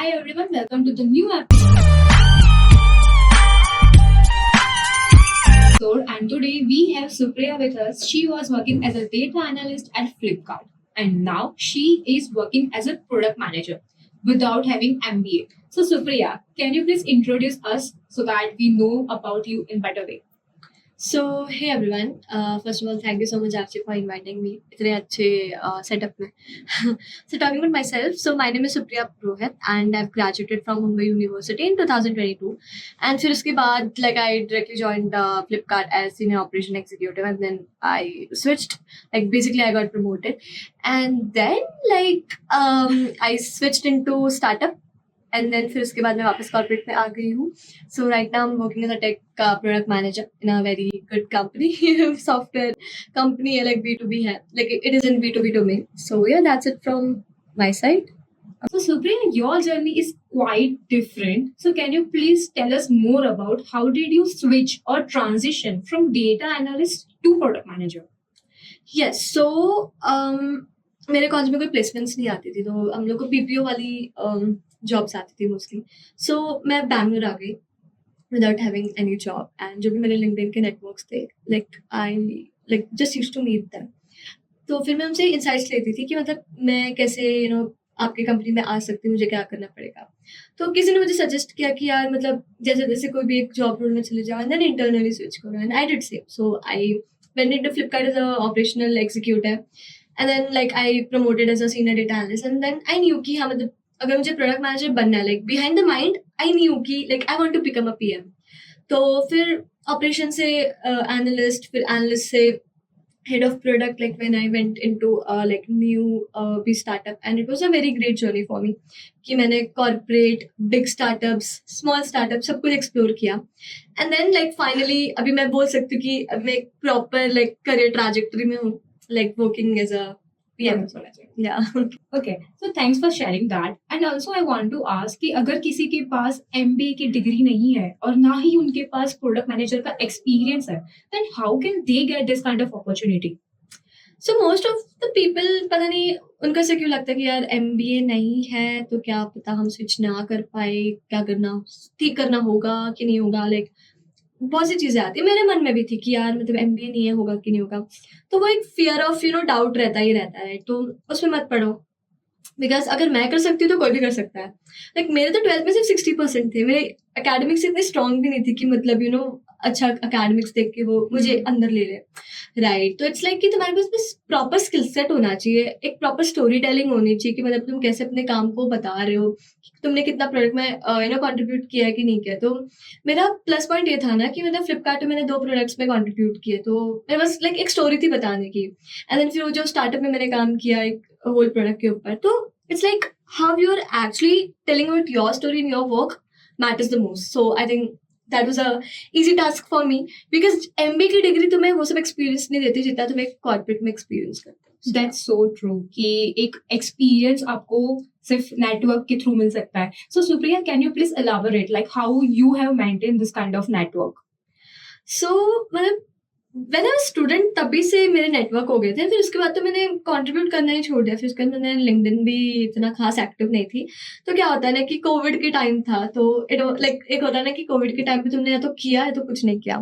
Hi everyone, welcome to the new episode. And today we have Supriya with us. She was working as a data analyst at Flipkart, and now she is working as a product manager without having MBA. So Supriya, can you please introduce us so that we know about you in better way? So hey everyone, first of all, thank you so much Archie for inviting me. इतने अच्छे setup में. So talking about myself, so my name is Supriya Purohit and I've graduated from Mumbai University in 2022. And फिर उसके बाद like I directly joined Flipkart as senior operation executive and then I switched. Like basically I got promoted and then I switched into startup. And then फिर उसके बाद मैं वापस corporate में आ गई हूँ. So right now I am working as a tech product manager in a very good company. Software company है, लाइक B2B है, like it is in B2B डोमेन. So yeah that's it from my side. So Supriya, your journey is quite different. So can you please tell us more about how did you switch or transition from data analyst to product manager? Yes so मेरे college में कोई placements नहीं आती थी, तो हम लोग को BPO वाली जॉब्स आती थी मोस्टली. सो मैं बैंगलोर आ गई without having any job and जो भी मेरे लिंक्डइन के नेटवर्क्स थे, like just used to meet them. तो फिर मैं उनसे इंसाइट्स लेती थी कि मतलब मैं कैसे आपकी कंपनी में आ सकती हूँ, मुझे क्या करना पड़ेगा. तो किसी ने मुझे सजेस्ट किया कि यार मतलब जैसे जैसे कोई भी एक जॉब रोल में चले जाओ एंड देन इंटरनली स्विच करो, and I did same. So I went into Flipkart as a operational executive and then like I promoted as a senior data analyst and then I knew कि हाँ मतलब अगर मुझे product manager बनना है, like behind the mind I knew कि like I want to become a PM. तो फिर ऑपरेशन से एनालिस्ट, फिर एनालिस्ट से head of product, like when I went into like new B startup, and it was a very great journey for me कि मैंने corporate, big startups, small startups सब कुछ explore किया. And then like finally अभी मैं बोल सकती हूँ कि अब मैं एक proper like career trajectory में हूँ, like working as a PM. Yeah. Okay, so thanks for sharing that. And also I want to ask कि अगर किसी के पास MBA की डिग्री नहीं है और ना ही उनके पास प्रोडक्ट मैनेजर का एक्सपीरियंस है, then how can they get this kind of opportunity? So most of the people, पता नहीं उनका से क्यों लगता है कि यार MBA नहीं है तो क्या पता हम स्विच ना कर पाए, क्या करना ठीक करना होगा कि नहीं होगा. लाइक बहुत सी चीजें आती है, मेरे मन में भी थी कि यार मतलब MBA नहीं है, होगा कि नहीं होगा. तो वो एक फियर ऑफ डाउट रहता ही रहता है, तो उसमें मत पढ़ो. बिकॉज अगर मैं कर सकती हूँ तो कोई भी कर सकता है. लाइक मेरे तो 12th में सिर्फ 60% थे. मेरे अकेडमिक्स इतनी स्ट्रांग भी नहीं थी कि मतलब अच्छा अकेडमिक्स देख के वो मुझे अंदर ले ले. राइट. तो इट्स लाइक कि तुम्हारे पास बस प्रॉपर स्किल सेट होना चाहिए, एक प्रॉपर स्टोरी टेलिंग होनी चाहिए कि मतलब तुम कैसे अपने काम को बता रहे हो, तुमने कितना प्रोडक्ट में कंट्रीब्यूट किया है कि नहीं किया. तो मेरा प्लस पॉइंट ये था ना कि मतलब फ्लिपकार्ट में मैंने 2 प्रोडक्ट्स में कंट्रीब्यूट किए, तो मेरे पास लाइक एक स्टोरी थी बताने की. एंड देन फिर वो जो स्टार्टअप में मैंने काम किया एक होल प्रोडक्ट के ऊपर, तो it's like how you are actually telling about your story in your work matters the most. So I think that was a easy task for me, because MBA की degree तुम्हें वो सब experience नहीं देती जितना तुम्हें कॉर्पोरेट में experience करते. That's so true कि एक एक्सपीरियंस आपको सिर्फ नेटवर्क के थ्रू मिल सकता है. So Supriya, can you please elaborate like how you have maintained this kind of network? सो मतलब व्हेन आई वाज स्टूडेंट तभी से मेरे नेटवर्क हो गए थे. फिर उसके बाद तो मैंने कंट्रीब्यूट करना ही छोड़ दिया. फिर उसके बाद मैंने लिंक्डइन भी इतना खास एक्टिव नहीं थी. तो क्या होता है ना कि कोविड के टाइम था, तो लाइक एक होता है ना कि कोविड के टाइम पे तुमने या तो किया है तो कुछ नहीं किया.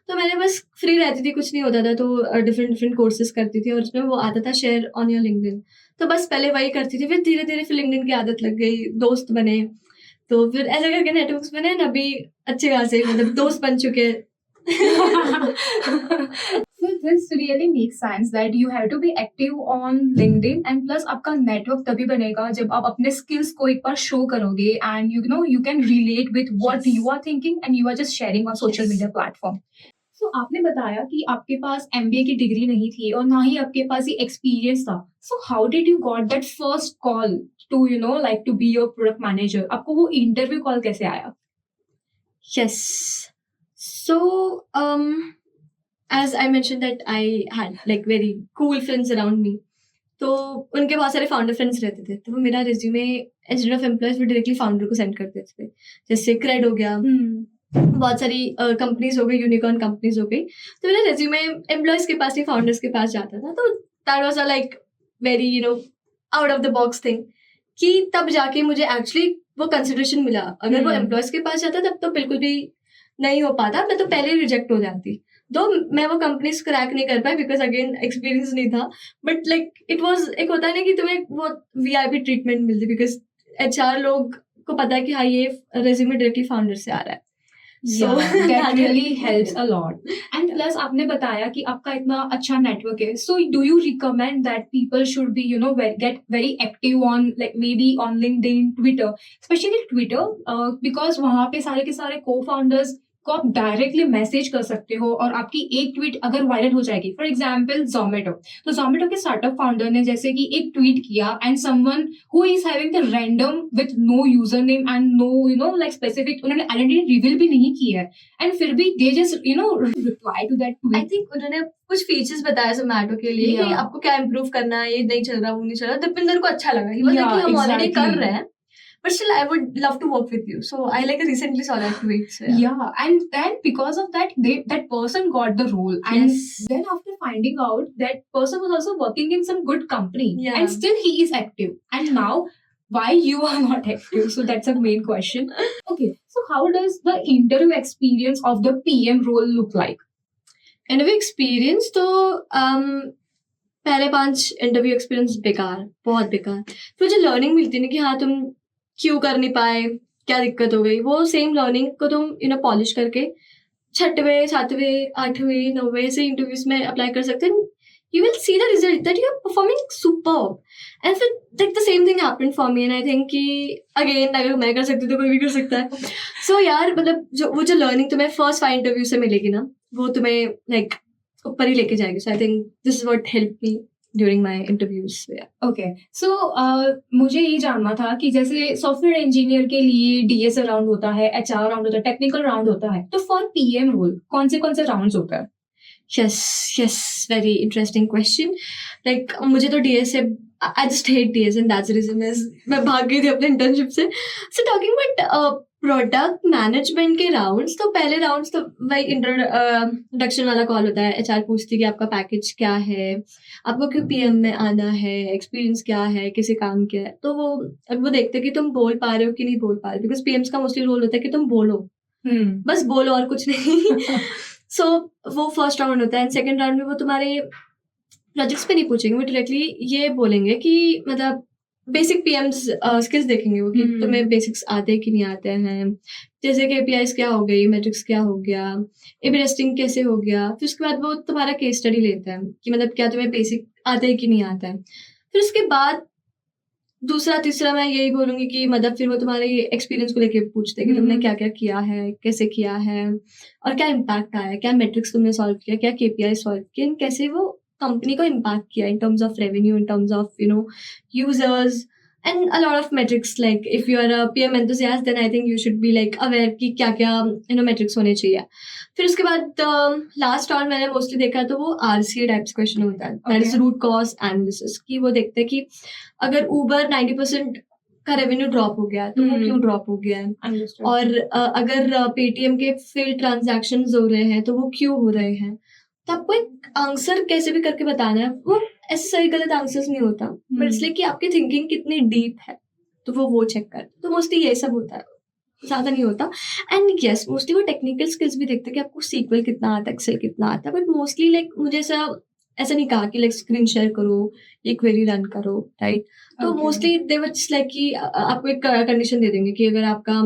तो मैंने बस फ्री रहती थी, कुछ नहीं होता था, तो डिफरेंट कोर्सेज करती थी और उसमें वो आता था शेयर ऑन योर लिंक्डइन. तो बस पहले वही करती थी. फिर धीरे धीरे फिर लिंक्डइन की आदत लग गई, दोस्त बने, तो फिर ऐसे करके नेटवर्क्स बने. अभी अच्छे खासे मतलब दोस्त बन चुके. So this really makes sense that you have to be active on LinkedIn and plus आपका network तभी बनेगा जब आप अपने skills को एक बार show करोगे and you can relate with what Yes. you are thinking and you are just sharing on social media platform. So आपने बताया कि आपके पास MBA की डिग्री नहीं थी और ना ही आपके पास ये एक्सपीरियंस था. So how did you got that first call to like to be your product manager? आपको वो इंटरव्यू कॉल कैसे आया? Yes. So, as I mentioned that I had like very cool friends around me. तो उनके बहुत सारे founder friends रहते थे, तो वो मेरा रिज्यूमे इंस्टीट्यूट ऑफ एम्प्लॉयज वो डायरेक्टली फाउंडर को सेंड कर देते थे. जैसे क्रेड हो गया, बहुत सारी कंपनीज हो गई, यूनिकॉर्न कंपनीज हो गई. तो मेरा रिज्यूमे एम्प्लॉयज के पास नहीं फाउंडर्स के पास जाता था. तो that was a like very out of the box thing कि तब जाके मुझे एक्चुअली वो कंसिडरेशन मिला। अगर वो एम्प्लॉयज के पास जाता तब तो बिल्कुल भी नहीं हो पाता, मैं तो पहले ही रिजेक्ट हो जाती। तो मैं वो कंपनीज क्रैक नहीं कर पाई बिकॉज अगेन एक्सपीरियंस नहीं था, बट लाइक इट वाज, एक होता है ना कि तुम्हें वो वीआईपी ट्रीटमेंट मिलती बिकॉज एचआर लोग को पता है कि हाँ ये रेज्यूमे डायरेक्टली फाउंडर से आ रहा है। So that that really helped. helps a lot. And plus आपने बताया कि आपका इतना अच्छा नेटवर्क है, so do you recommend that people should be get very active on like maybe on LinkedIn, Twitter, especially Twitter, because वहाँ पे सारे के सारे co-founders को आप डायरेक्टली मैसेज कर सकते हो और आपकी एक ट्वीट अगर वायरल हो जाएगी, फॉर एग्जाम्पल जोमेटो, तो जोमेटो के स्टार्टअप फाउंडर ने जैसे कि एक ट्वीट किया and someone who is having the random with no user name and no like specific, उन्होंने आइडेंटिटी रिवील भी नहीं की है एंड फिर भी they just reply to that I tweet. Think उन्होंने कुछ फीचर्स बताया जोमेटो के लिए कि Yeah. आपको क्या इम्प्रूव करना है, ये नहीं चल रहा, वो नहीं चल रहा। दीपिंदर को अच्छा लगा, he was like Yeah, कि हम ऑलरेडी कर exactly. रहे हैं, but still I would love to work with you. So I like recently saw that tweet. So Yeah, and then because of that, that person got the role, and Yes. then after finding out that person was also working in some good company, Yeah. and still he is active. And now, why you are not active? So that's a main question. Okay, so how does the interview experience of the PM role look like? Interview experience तो पहले 5 interview experience बेकार, बहुत बेकार। फिर जो learning मिलती है ना कि हाँ तुम क्यों कर नहीं पाए, क्या दिक्कत हो गई, वो सेम लर्निंग को तुम पॉलिश करके 6वें 7वें 8वें 9वें से इंटरव्यूज में अप्लाई कर सकते हैं। You will see the result that you are performing superb. And फिर like the same thing happened for me, and I think कि again अगर मैं कर सकती तो कोई भी कर सकता है। So यार मतलब जो learning तुम्हें first 5 इंटरव्यू से मिलेगी ना, वो तुम्हें like ऊपर ही लेके जाएगी। So I think this is what helped me during my interviews. Yeah. Okay, so मुझे ये जानना था कि जैसे सॉफ्टवेयर इंजीनियर के लिए डीएस राउंड होता है, एचआर राउंड होता है, टेक्निकल राउंड होता है, तो फॉर पीएम रोल कौन से राउंड्स होता है? Yes, very interesting question. Like मुझे तो DS से I just hate DS and that's the reason मैं भाग गई थी अपने internship से. So talking about product management के राउंड्स, तो पहले राउंड्स तो वही इंट्रोडक्शन वाला कॉल होता है। एचआर पूछती है कि आपका पैकेज क्या है, आपको क्यों पीएम में आना है, एक्सपीरियंस क्या है, किसी काम किया है। तो वो देखते हैं कि तुम बोल पा रहे हो कि नहीं बोल पा रहे, बिकॉज पीएम्स का मोस्टली रोल होता है कि तुम बोलो, बस बोलो और कुछ नहीं। सो वो फर्स्ट राउंड होता है। एंड सेकेंड राउंड में वो तुम्हारे प्रोजेक्ट्स पे नहीं पूछेंगे, वो डायरेक्टली ये बोलेंगे कि मतलब बेसिक पीएम्स स्किल्स देखेंगे वो कि तुम्हें बेसिक्स आते कि नहीं आते हैं, जैसे कि एपीआईज क्या हो गई, मैट्रिक्स क्या हो गया, एबी टेस्टिंग कैसे हो गया। फिर उसके बाद वो तुम्हारा केस स्टडी लेता है कि मतलब क्या तुम्हें बेसिक आते है कि नहीं आता है। फिर उसके बाद दूसरा तीसरा मैं यही बोलूंगी कि मतलब फिर वो तुम्हारे एक्सपीरियंस को लेके पूछते हैं कि तुमने क्या क्या किया है, कैसे किया है, और क्या इम्पैक्ट आया, क्या मैट्रिक्स तुमने सॉल्व किया, क्या केपीआई सॉल्व किया, कैसे वो कंपनी को इम्पैक्ट किया in terms of revenue, in terms of users, and a lot of metrics. Like if you are a PM enthusiast, then I think you should be like aware कि क्या क्या metrics होने चाहिए। फिर उसके बाद लास्ट राउंड मैंने mostly देखा तो वो RCA टाइप्स क्वेश्चन होता है, that is root cause analysis. कि वो देखते हैं कि अगर ऊबर 90% का रेवेन्यू ड्रॉप हो गया तो वो क्यों ड्रॉप हो गया है, और अगर पेटीएम के फेल ट्रांजैक्शन हो रहे हैं तो वो क्यों हो रहे हैं। तो आपको एक आंसर कैसे भी करके बताना है, वो ऐसे सही गलत आंसर्स नहीं होता, बट इसलिए कि आपकी थिंकिंग कितनी डीप है, तो वो चेक कर। तो मोस्टली ये सब होता है, ज्यादा नहीं होता। एंड यस, मोस्टली वो टेक्निकल स्किल्स भी देखते हैं कि आपको सीक्वल कितना आता है, एक्सेल कितना आता है, बट मोस्टली लाइक मुझे ऐसा नहीं कहा कि लाइक स्क्रीन शेयर करो, ये क्वेरी रन करो, राइट। तो mostly they were just like कि आपको एक कंडीशन दे देंगे कि अगर आपका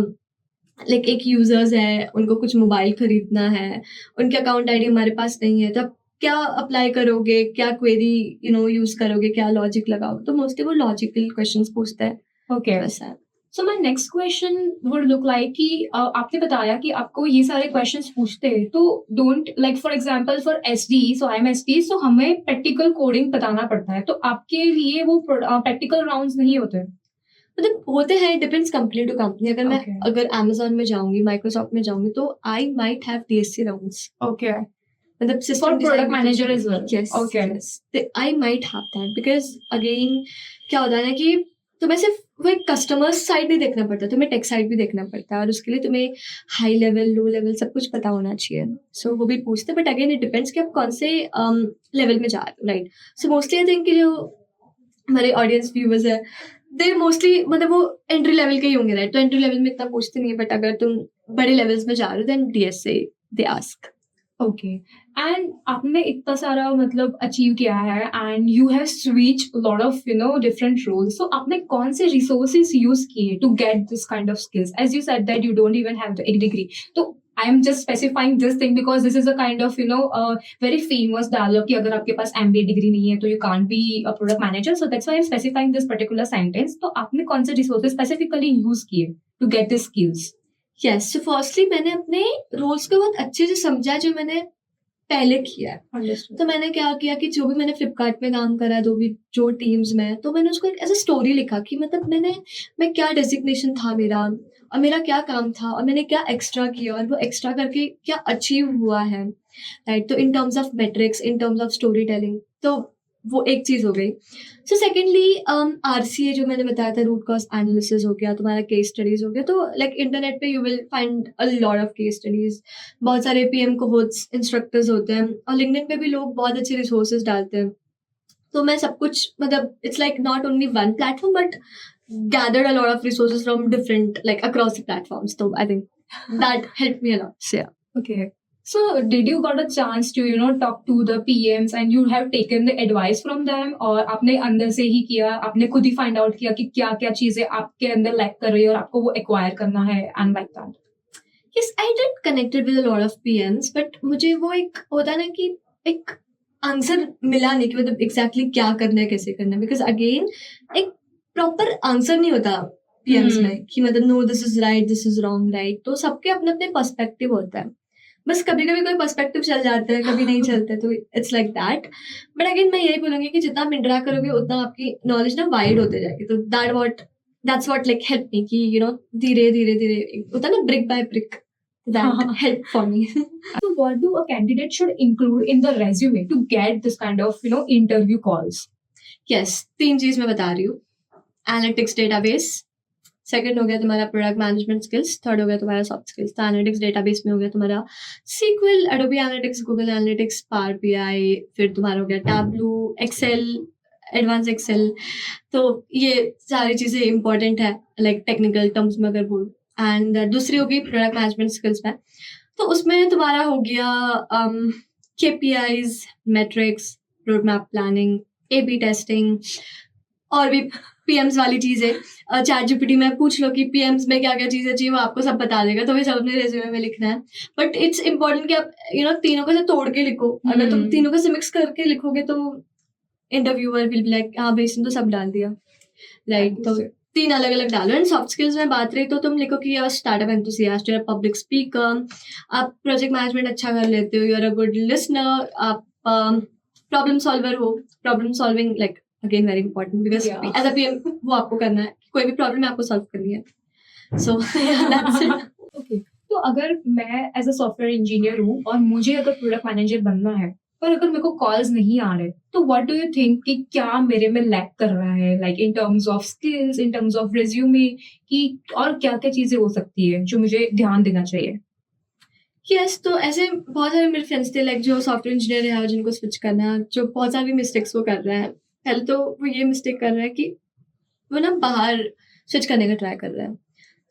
लाइक एक यूजर्स है, उनको कुछ मोबाइल खरीदना है, उनके अकाउंट आईडी हमारे पास नहीं है, तो आप क्या अप्लाई करोगे, क्या क्वेरी यूज करोगे, क्या लॉजिक लगाओ। तो मोस्टली वो लॉजिकल क्वेश्चंस पूछते हैं। ओके, वैसा। So my next question would look like कि आपने बताया कि आपको ये सारे क्वेश्चंस पूछते हैं, तो don't like for example for SD, so I am SD, so हमें प्रैक्टिकल कोडिंग बताना पड़ता है, तो आपके लिए वो प्रैक्टिकल राउंड्स नहीं होते? मतलब होते हैं, डिपेंड्स कंपनी टू कंपनी। अगर मैं अगर अमेजोन में जाऊंगी, माइक्रोसॉफ्ट में जाऊंगी, तो I might have DSC rounds. Okay, मतलब system product manager is well. Yes, okay, I might have that, because again क्या होता है ना कि तुम्हें सिर्फ वो एक कस्टमर साइड नहीं देखना पड़ता, तुम्हें टेक साइड भी देखना पड़ता है, और उसके लिए तुम्हें हाई लेवल, लो लेवल सब कुछ पता होना चाहिए। सो वो भी पूछते हैं, बट अगेन इट डिपेंड्स कि आप कौन से लेवल में जा रहे हो, right. So mostly I think कि जो हमारे ऑडियंस व्यूवर्स है दे मोस्टली मतलब वो एंट्री लेवल के ही होंगे, राइट? तो एंट्री लेवल में इतना पूछते नहीं है, बट अगर तुम बड़े लेवल्स में जा रहे हो देन डीएस से दे आस्क। ओके। एंड आपने इतना सारा मतलब अचीव किया है and you have switch lot of different roles, so आपने कौन से रिसोर्सेज यूज किए to get this kind of skills? As you said that you don't even have the एक डिग्री, तो I am just specifying this thing because this is a kind of very famous dialogue कि अगर आपके पास MBA degree नहीं है तो you can't be a product manager, so that's why I am specifying this particular sentence. तो आपने कौन से रिसोर्सेज स्पेसिफिकली यूज किए to get this skills? Yes, so firstly मैंने अपने रोल्स को बहुत अच्छे से समझा जो मैंने पहले किया है। अंडरस्टूड। तो मैंने क्या किया कि जो भी मैंने फ्लिपकार्ट में काम करा है, जो टीम्स में, तो मैंने उसको एक ऐसा स्टोरी लिखा कि मतलब मैं क्या डेजिग्नेशन था मेरा, और मेरा क्या काम था, और मैंने क्या एक्स्ट्रा किया, और वो एक्स्ट्रा करके क्या अचीव हुआ है, राइट? तो in terms of matrix, in terms of story telling, तो वो एक चीज हो गई। सो सेकेंडली आरसीए जो मैंने बताया था, रूट कॉज एनालिसिस हो गया, तुम्हारा केस स्टडीज हो गया। तो लाइक इंटरनेट पे you will find a lot of case studies, बहुत सारे पीएम कोहोर्ट्स इंस्ट्रक्टर्स होते हैं, और लिंक्डइन पे भी लोग बहुत अच्छे रिसोर्सेज डालते हैं। तो मैं सब कुछ मतलब it's like not only one platform but gathered a lot of resources from different like across the platforms. So I think that helped me a lot. So yeah. Okay. So did you got a chance to talk to the PMs and you have taken the advice from them, और आपने अंदर से ही किया, आपने खुद ही find out किया कि क्या क्या चीजें आपके अंदर लैक कर रही है और आपको वो एक्वायर करना है and like that? Yes, I did connected with a lot of PMs, but मुझे वो एक होता है ना कि एक आंसर मिला नहीं कि मतलब एग्जैक्टली क्या करना है, कैसे करना है, बिकॉज अगेन एक प्रॉपर आंसर नहीं होता पीएम्स में कि मतलब no this is right, this is wrong, right? तो सबके अपने अपने पर्सपेक्टिव होता है, बस कभी कभी कोई पर्सपेक्टिव चल जाता है, कभी नहीं चलता है, तो it's like that. But again मैं यही बोलूंगी कि जितना आप इंटरेक्ट करोगे उतना आपकी नॉलेज ना वाइड होते जाएगी। तो that's what like help me कि धीरे धीरे धीरे होता है ना, brick by brick, that helped for me. So what do a candidate should include in the resume to get this kind of interview calls? Yes, 3 चीज मैं बता रही हूँ। एनालिटिक्स डेटाबेस, सेकंड हो गया तुम्हारा प्रोडक्ट मैनेजमेंट स्किल्स, थर्ड हो गया तुम्हारा सॉफ्ट स्किल्स। तो एनालिटिक्स डेटाबेस में हो गया तुम्हारा SQL, Adobe analytics, Google analytics, power BI, फिर तुम्हारा हो गया टैबलू, एक्सेल, एडवांस एक्सेल। तो ये सारी चीजें इंपॉर्टेंट है लाइक टेक्निकल टर्म्स में अगर बोलूँ। एंड दूसरी होगी प्रोडक्ट मैनेजमेंट स्किल्स में, तो उसमें तुम्हारा हो गया KPIs, metrics, road map planning, AB testing, और भी पीएम्स वाली चीजें। चैट जीपीटी में पूछ लो कि पीएम्स में क्या क्या चीजें चाहिए, वो आपको सब बता देगा। तो ये सब अपने रेज्यूमे में लिखना है, बट इट्स इंपॉर्टेंट कि आप तीनों को से तोड़ के लिखो। अगर तुम तीनों को से मिक्स करके लिखोगे तो इंटरव्यूअर विल बी लाइक हाँ भाई इसने तो सब डाल दिया, राइट? तो 3 अलग अलग डालो। एंड सॉफ्ट स्किल्स में बात रही तो तुम लिखो कि यार startup enthusiast, you're a public speaker, आप प्रोजेक्ट मैनेजमेंट अच्छा कर लेते हो, you're a गुड लिसनर, आप प्रॉब्लम सॉल्वर हो। Problem solving like again very important because as a PM वो आपको करना है, कोई भी प्रॉब्लम है आपको सॉल्व करनी है। So that's it. ओके, तो अगर मैं एज अ सॉफ्टवेयर इंजीनियर हूँ और मुझे अगर प्रोडक्ट मैनेजर बनना है, पर अगर मेरे को कॉल्स नहीं आ रहे, तो व्हाट डू यू थिंक कि क्या मेरे में लैक कर रहा है, like in terms of skills, in terms of resume, कि और क्या क्या चीजें हो सकती है जो मुझे ध्यान देना चाहिए? यस, तो ऐसे बहुत सारे मेरे फ्रेंड्स थे लाइक जो सॉफ्टवेयर इंजीनियर है और जिनको स्विच करना है, जो बहुत सारी मिस्टेक्स वो कर रहे हैं। पहले तो वो ये मिस्टेक कर रहा है कि वो ना बाहर स्विच करने का ट्राई कर रहा है।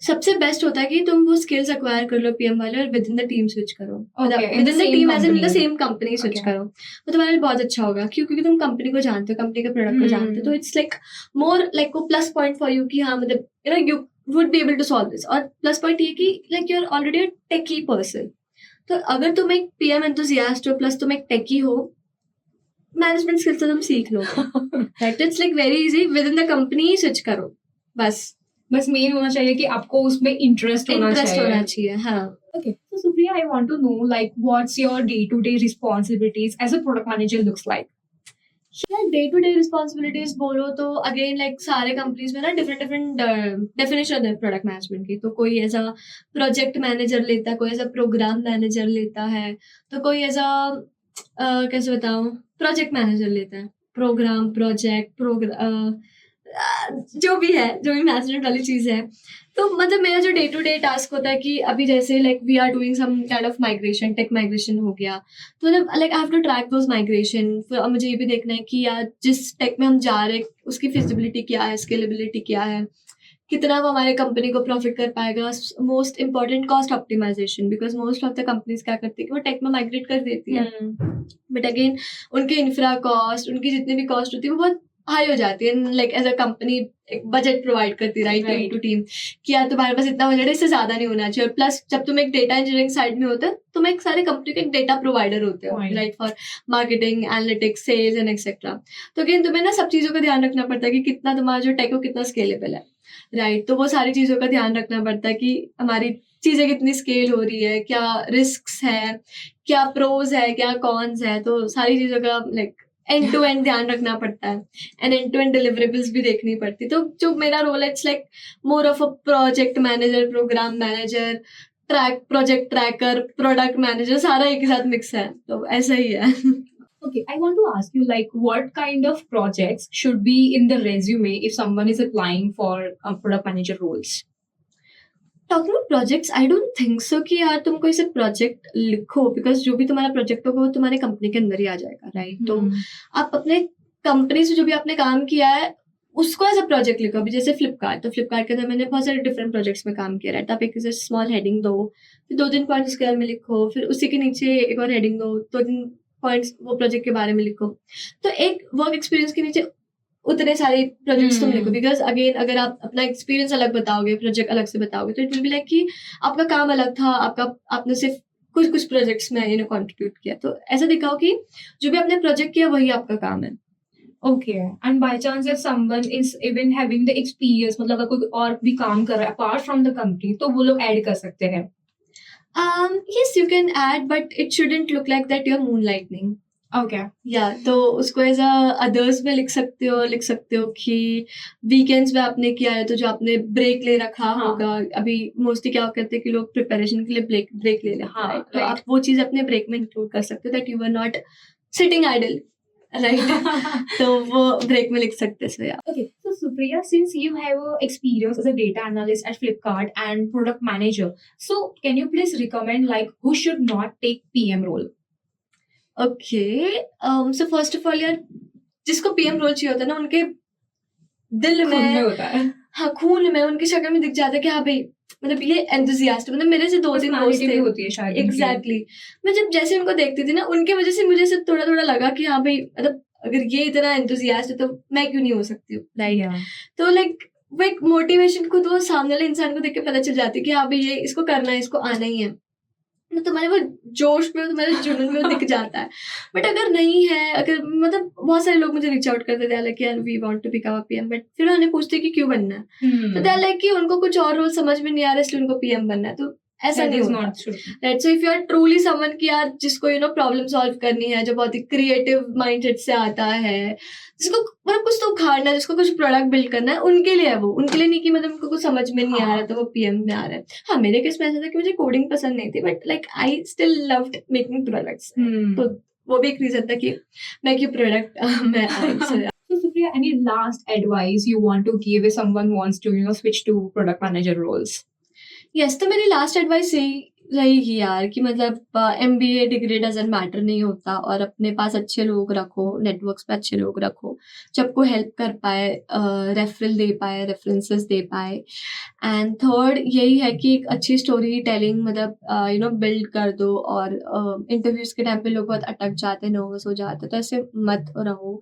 सबसे बेस्ट होता है कि तुम वो स्किल्स एक्वायर कर लो पीएम वाले और within the team switch करो, within the team as in the same company switch करो। वो तुम्हारे लिए बहुत अच्छा होगा क्योंकि तुम कंपनी को जानते हो, कंपनी के प्रोडक्ट को जानते हो। तो इट्स लाइक मोर लाइक वो प्लस पॉइंट फॉर यू कि हाँ मतलब you would be able to solve this. और प्लस पॉइंट ये कि like you are already a techie person. तो अगर तुम एक पीएम एंथुसियास्ट हो प्लस तुम एक टेकी हो, मैनेजमेंट स्किल्स तो तुम सीख लो, right? It's like very easy, within the company switch करो, बस मेन होना चाहिए कि आपको उसमें इंटरेस्ट होना चाहिए। हाँ। Okay, so Supriya, I want to know like what's your day-to-day responsibilities as a product manager looks like? Day to day responsibilities बोलो तो अगेन लाइक सारे कंपनीज में ना डिफरेंट डेफिनेशन है प्रोडक्ट मैनेजमेंट की। तो कोई ऐसा प्रोजेक्ट मैनेजर लेता है, कोई ऐसा प्रोग्राम मैनेजर लेता है, तो कोई ऐसा कैसे बताऊँ, प्रोजेक्ट मैनेजर लेता है। प्रोग्राम, प्रोजेक्ट, जो भी इमेजिनेट वाली चीज़ है। तो मतलब मेरा जो डे टू डे टास्क होता है कि अभी जैसे like we are doing some kind of migration, tech migration हो गया, तो मतलब like I have to track those migration. फिर अब मुझे ये भी देखना है कि यार जिस टेक में हम जा रहे हैं उसकी फिजिबिलिटी क्या है, स्केलेबिलिटी क्या है, कितना वो हमारे कंपनी को प्रॉफिट कर पाएगा। Most important cost optimisation, because most of the companies क्या करती है कि वो टेक में माइग्रेट कर देती है, बट अगेन उनके इंफ्रा कॉस्ट, उनकी जितनी भी कॉस्ट होती है वो बहुत हाई हो जाती है। लाइक एज अ कंपनी एक बजट प्रोवाइड करती है राइट टू टीम कि यार तुम्हारे पास इतना बजट है, इससे ज्यादा नहीं होना चाहिए। प्लस जब तुम एक डेटा इंजीनियरिंग साइड में होते हैं तुम एक सारे कंपनी के एक डेटा प्रोवाइडर होते हो, right, for marketing, analytics, sales and etcetera. तो अगेन तुम्हें ना सब चीजों का ध्यान रखना पड़ता है कि कितना तुम्हारा जो टेक हो कितना स्केलेबल है, राइट। तो वो सारी चीजों का ध्यान रखना पड़ता है कि हमारी चीजें कितनी स्केल हो रही है, क्या रिस्क है, क्या प्रोज है, क्या कॉन्स है। तो सारी चीजों का लाइक एंड टू एंड ध्यान रखना पड़ता है and end to end deliverables भी देखनी पड़ती। तो जो मेरा रोल है it's like more of a project manager, program manager, project tracker, product manager, सारा एक ही साथ मिक्स है, तो ऐसा ही है। Okay, I want to ask you, like, what kind of projects should be in the resume if someone is applying for product manager roles? Talking about projects, I don't think so कि यार तुम कोई से project लिखो, because जो भी तुम्हारा project होगा वो तुम्हारे कंपनी के अंदर ही आ जाएगा, राइट। तो आप अपने कंपनी से जो भी आपने काम किया है उसको एज अ प्रोजेक्ट लिखो। अभी जैसे फ्लिपकार्ट, तो फ्लिपकार्ट के अंदर मैंने बहुत सारे डिफरेंट प्रोजेक्ट्स में काम किया, राइट। आप एक स्मॉल हेडिंग दो, फिर 2-3 पॉइंट्स उसके बारे में लिखो, फिर उसी के नीचे एक और हेडिंग दो, 2-3 पॉइंट्स वो प्रोजेक्ट के बारे में लिखो। तो एक वर्क एक्सपीरियंस के नीचे उतने सारे प्रोजेक्ट्स तुम लिखो, बिकॉज अगेन अगर आप अपना एक्सपीरियंस अलग बताओगे, प्रोजेक्ट अलग से बताओगे, तो इट विल बी लाइक कि आपका काम अलग था, आपने सिर्फ कुछ प्रोजेक्ट्स में कंट्रीब्यूट किया। तो ऐसा दिखाओ कि जो भी आपने प्रोजेक्ट किया वही आपका काम है। Okay, and by chance if someone is even having the experience, मतलब अगर कोई और भी काम कर रहा है apart from the company, तो वो लोग ऐड कर सकते हैं। Yes, you can add, but it shouldn't look like that you're moonlighting. Okay. तो उसको एज अदर्स में लिख सकते हो कि वीकेंड्स में आपने किया है, तो जो आपने ब्रेक ले रखा होगा। अभी मोस्टली क्या करते हैं कि लोग प्रिपरेशन के लिए ब्रेक ले लेते हैं, तो आप वो चीज अपने ब्रेक में इंक्लूड कर सकते हो, that you are not sitting idle, right. तो वो ब्रेक में लिख सकते हैं। So yeah. Okay, so Supriya, since you have experience as a data analyst at Flipkart and product manager, so can you please recommend like who should not take PM role? Okay, so first of all यार जिसको PM role चाहिए होता है ना, उनके दिल खून में में होता है। हाँ, खून में, उनकी शक्ल में दिख जाता है कि हाँ भाई, मतलब ये एंथुसियास्ट। मतलब मेरे से 2-3 दोस्त Personality थे, भी होती है शायद उनकी। एग्जैक्टली। मैं जब जैसे उनको देखती थी ना, उनके वजह से मुझे से थोड़ा थोड़ा लगा कि हाँ भाई, मतलब अगर ये इतना एंथुसियास्ट है तो मैं क्यों नहीं हो सकती हूँ, राइट। Yeah. तो लाइक वो एक मोटिवेशन खुद वो सामने वाले इंसान को देख के पता चल जाती है कि हाँ भाई ये इसको करना है, इसको आना ही है। तो तुम्हारे वो जोश में, तुम्हारे जुनून में वो दिख जाता है। बट अगर नहीं है, अगर मतलब बहुत सारे लोग मुझे रीच आउट करते थे लाइक यार we want to become a PM, but फिर उन्हें पूछते कि क्यों बनना है, तो दे लाइक कि उनको कुछ और रोल समझ में नहीं आ रहा इसलिए उनको पीएम बनना है। तो ऐसा नहीं होता, right. So if you are truly someone कि यार जिसको प्रॉब्लम सॉल्व करनी है, जो बहुत ही क्रिएटिव माइंडसेट से आता है, जिसको मतलब कुछ तो उखाड़ना है, जिसको कुछ प्रोडक्ट बिल्ड करना है, उनके लिए है वो। उनके लिए नहीं कि मतलब उनको कुछ समझ में नहीं आ रहा तो वो पीएम में आ रहा है। हाँ, मेरे केस में ऐसा था कि मुझे कोडिंग पसंद नहीं थी, but like I still loved making products. तो वो भी एक रीजन था कि मैं क्यों प्रोडक्ट में आई। So Supriya, any last advice you want to give if someone wants to switch to product manager roles? Yes, तो मेरी लास्ट एडवाइस यही रहेगी यार कि मतलब MBA डिग्री डजंट मैटर नहीं होता, और अपने पास अच्छे लोग रखो, नेटवर्क्स पे अच्छे लोग रखो जो आपको हेल्प कर पाए, रेफरल दे पाए, रेफरेंसेस दे पाए। एंड थर्ड यही है कि एक अच्छी स्टोरी टेलिंग मतलब बिल्ड कर दो। और इंटरव्यूज के टाइम पे लोग बहुत अटक जाते हैं, नर्वस हो जाते हैं, तो ऐसे मत रहो।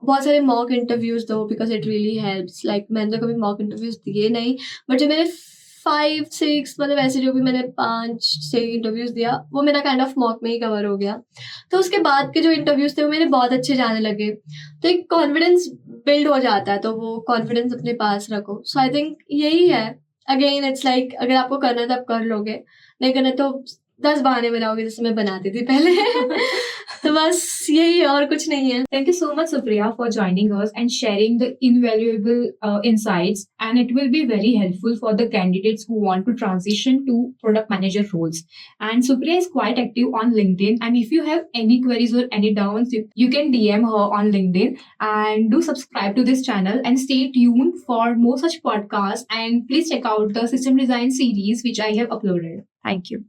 बहुत सारे मॉक इंटरव्यूज दो, because it really helps. Like मैंने तो कभी मॉक इंटरव्यूज दिए नहीं, बट जो मेरे 5-6 मतलब ऐसे जो भी मैंने 5-6 इंटरव्यूज दिया, वो मेरा काइंड ऑफ मॉक में ही कवर हो गया। तो उसके बाद के जो इंटरव्यूज थे वो मेरे बहुत अच्छे जाने लगे, तो एक कॉन्फिडेंस बिल्ड हो जाता है। तो वो कॉन्फिडेंस अपने पास रखो। सो आई थिंक यही है। अगेन इट्स लाइक अगर आपको करना है तो आप कर लोगे, नहीं करना तो 10 बहाने बनाओगे, जैसे मैं बनाती थी पहले। तो बस यही है, और कुछ नहीं है. Thank you so much, Supriya, for joining us and sharing the invaluable insights. And it will be very helpful for the candidates who want to transition to product manager roles. And Supriya is quite active on LinkedIn. And if you have any queries or any doubts, you can DM her on LinkedIn. And do subscribe to this channel and stay tuned for more such podcasts. And please check out the system design series which I have uploaded. Thank you.